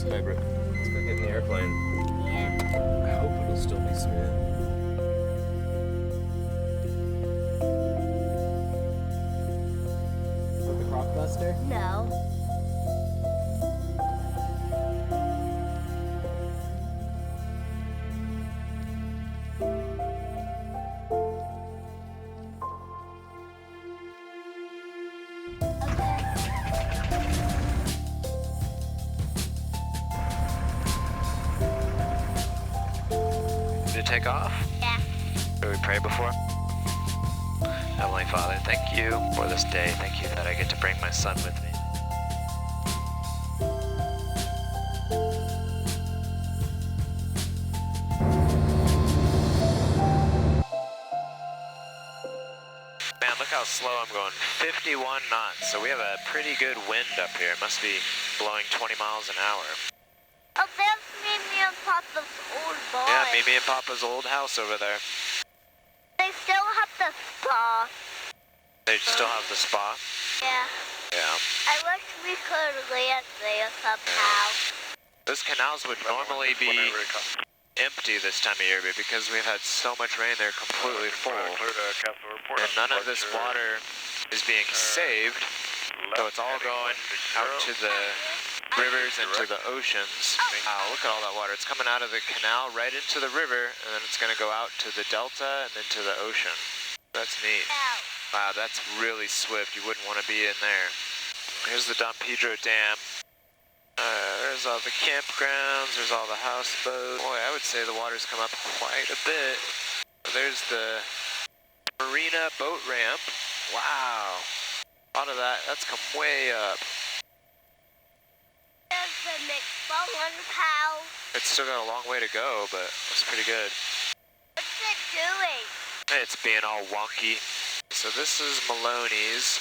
Piper, let's go get in the airplane. Yeah. I hope it'll still be smooth. With the crop duster? No. To take off? Yeah. Should we pray before? Heavenly Father, thank you for this day. Thank you that I get to bring my son with me. Man, look how slow I'm going. 51 knots. So we have a pretty good wind up here. It must be blowing 20 miles an hour. Oh, that's Mimi and Papa's old boy. Yeah, Mimi and Papa's old house over there. They still have the spa. They still have the spa? Yeah. Yeah. I wish we could land there somehow. Those canals would normally be empty this time of year, but because we've had so much rain, they're completely full. And none of this water is being saved, so it's all going out to the rivers and to the oceans. Wow, look at all that water. It's coming out of the canal right into the river, and then it's going to go out to the delta and then to the ocean. That's neat. Wow, that's really swift. You wouldn't want to be in there. Here's the Don Pedro Dam. There's all the campgrounds. There's all the houseboats. Boy, I would say the water's come up quite a bit. There's the marina boat ramp. Wow. A lot of that, that's come way up. There's the McMullen's house. It's still got a long way to go, but it's pretty good. What's it doing? It's being all wonky. So this is Maloney's.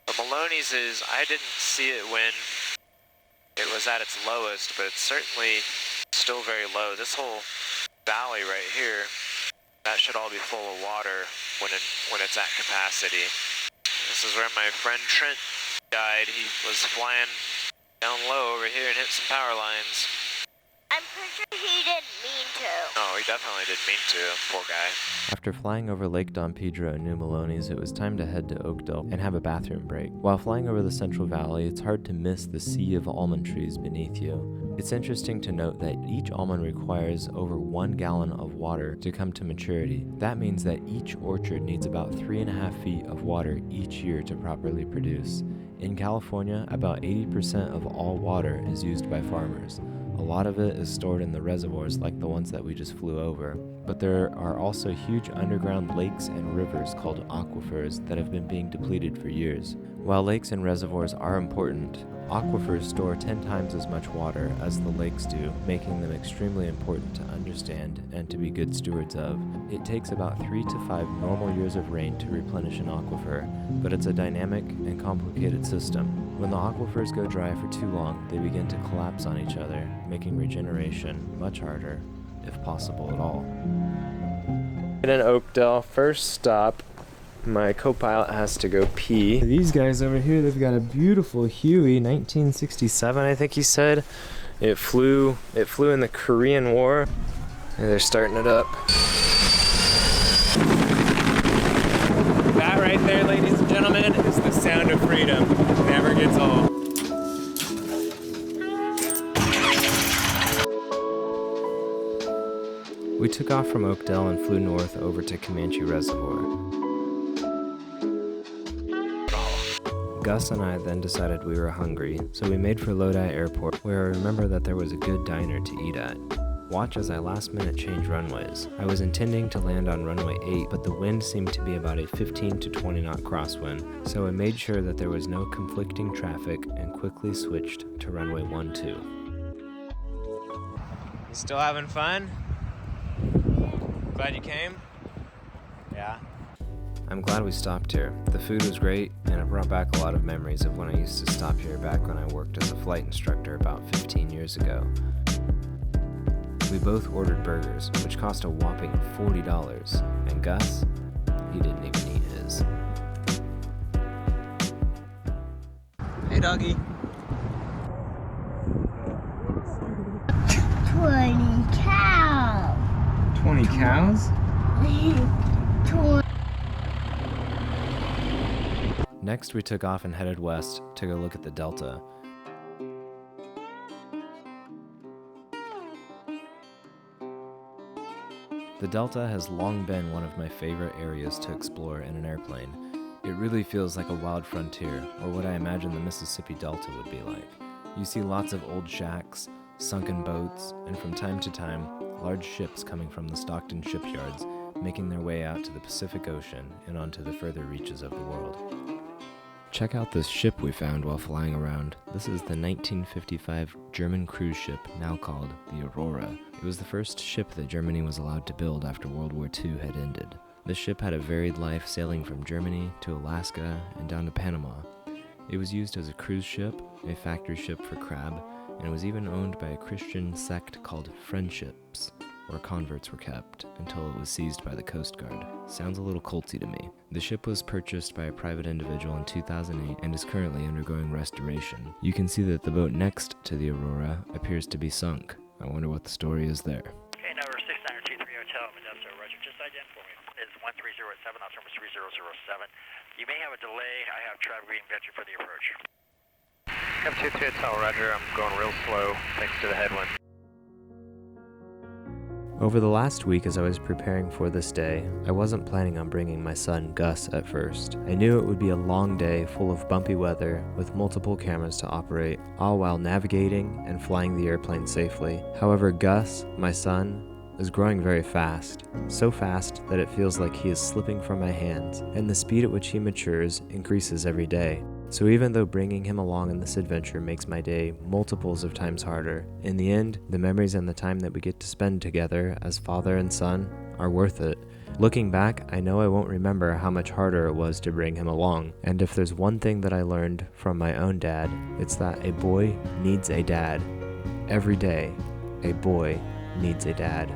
The Maloney's is, I didn't see it when it was at its lowest, but it's certainly still very low. This whole valley right here, that should all be full of water when it's at capacity. This is where my friend Trent died. He was flying down low over here and hit some power lines. I'm pretty sure he didn't mean to. Oh, he definitely didn't mean to, poor guy. After flying over Lake Don Pedro and New Maloney's, it was time to head to Oakdale and have a bathroom break. While flying over the Central Valley, it's hard to miss the sea of almond trees beneath you. It's interesting to note that each almond requires over 1 gallon of water to come to maturity. That means that each orchard needs about 3.5 feet of water each year to properly produce. In California, about 80% of all water is used by farmers. A lot of it is stored in the reservoirs like the ones that we just flew over, but there are also huge underground lakes and rivers called aquifers that have been being depleted for years. While lakes and reservoirs are important, aquifers store 10 times as much water as the lakes do, making them extremely important to understand and to be good stewards of. It takes about 3 to 5 normal years of rain to replenish an aquifer, but it's a dynamic and complicated system. When the aquifers go dry for too long, they begin to collapse on each other, making regeneration much harder, if possible at all. In Oakdale, first stop. My co-pilot has to go pee. These guys over here, they've got a beautiful Huey, 1967, I think he said. It flew in the Korean War. And they're starting it up. That right there, ladies and gentlemen, is the sound of freedom. It never gets old. We took off from Oakdale and flew north over to Comanche Reservoir. Gus and I then decided we were hungry, so we made for Lodi Airport, where I remember that there was a good diner to eat at. Watch as I last minute change runways. I was intending to land on runway 8, but the wind seemed to be about a 15 to 20 knot crosswind, so I made sure that there was no conflicting traffic and quickly switched to runway 12. You still having fun? Glad you came? Yeah. I'm glad we stopped here. The food was great, and it brought back a lot of memories of when I used to stop here back when I worked as a flight instructor about 15 years ago. We both ordered burgers, which cost a whopping $40, and Gus, he didn't even eat his. Hey, doggy. 20 cows? Next, we took off and headed west to go look at the Delta. The Delta has long been one of my favorite areas to explore in an airplane. It really feels like a wild frontier, or what I imagine the Mississippi Delta would be like. You see lots of old shacks, sunken boats, and from time to time, large ships coming from the Stockton shipyards, making their way out to the Pacific Ocean and onto the further reaches of the world. Check out this ship we found while flying around. This is the 1955 German cruise ship, now called the Aurora. It was the first ship that Germany was allowed to build after World War II had ended. The ship had a varied life, sailing from Germany to Alaska and down to Panama. It was used as a cruise ship, a factory ship for crab, and was even owned by a Christian sect called Friendships, where converts were kept until it was seized by the Coast Guard. Sounds a little culty to me. The ship was purchased by a private individual in 2008 and is currently undergoing restoration. You can see that the boat next to the Aurora appears to be sunk. I wonder what the story is there. Okay, number 6923 Hotel, Modesto, Roger. Just ident for me. It's 1307, altimeter 3007. You may have a delay. I have traffic being venture for the approach. M22 Hotel, Roger. I'm going real slow thanks to the headwind. Over the last week as I was preparing for this day, I wasn't planning on bringing my son Gus at first. I knew it would be a long day full of bumpy weather with multiple cameras to operate, all while navigating and flying the airplane safely. However, Gus, my son, is growing very fast. So fast that it feels like he is slipping from my hands, and the speed at which he matures increases every day. So even though bringing him along in this adventure makes my day multiples of times harder, in the end, the memories and the time that we get to spend together as father and son are worth it. Looking back, I know I won't remember how much harder it was to bring him along, and if there's one thing that I learned from my own dad, it's that a boy needs a dad. Every day, a boy needs a dad.